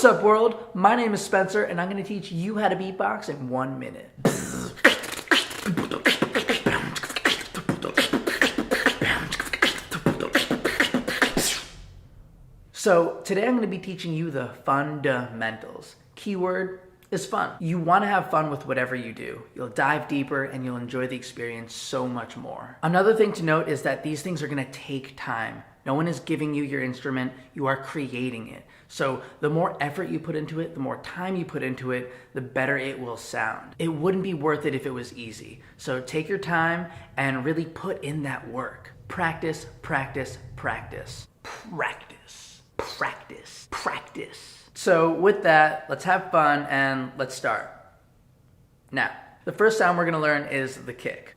What's up, world? My name is Spencer, and I'm going to teach you how to beatbox in 1 minute. So today I'm going to be teaching you the fundamentals. Keyword is fun. You want to have fun with whatever you do. You'll dive deeper and you'll enjoy the experience so much more. Another thing to note is that these things are going to take time. No one is giving you your instrument, you are creating it. So the more effort you put into it, the more time you put into it, the better it will sound. It wouldn't be worth it if it was easy. So take your time and really put in that work. Practice, practice, practice. Practice, practice, practice. So with that, let's have fun and let's start. Now, the first sound we're gonna learn is the kick.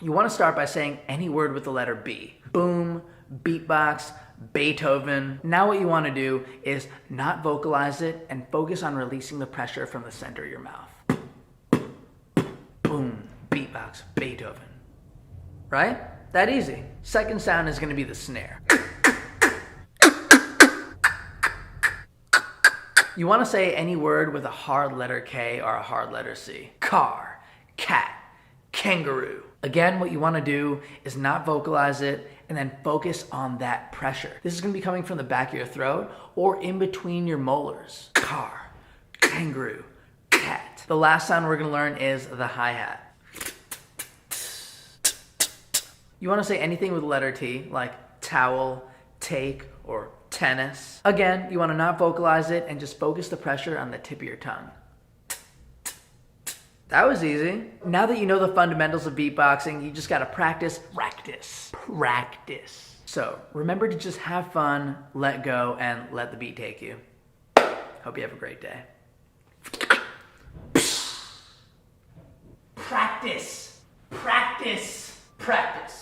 You want to start by saying any word with the letter B. Boom, beatbox, Beethoven. Now what you want to do is not vocalize it and focus on releasing the pressure from the center of your mouth. Boom, beatbox, Beethoven. Right? That easy. Second sound is going to be the snare. You want to say any word with a hard letter K or a hard letter C. Car, cat, kangaroo. Again, what you want to do is not vocalize it and then focus on that pressure. This is going to be coming from the back of your throat or in between your molars. Car, kangaroo, cat. The last sound we're going to learn is the hi-hat. You want to say anything with the letter T, like towel, take, or tennis. Again, you want to not vocalize it and just focus the pressure on the tip of your tongue. That was easy. Now that you know the fundamentals of beatboxing, you just gotta practice, practice, practice. So remember to just have fun, let go, and let the beat take you. Hope you have a great day. Practice, practice, practice.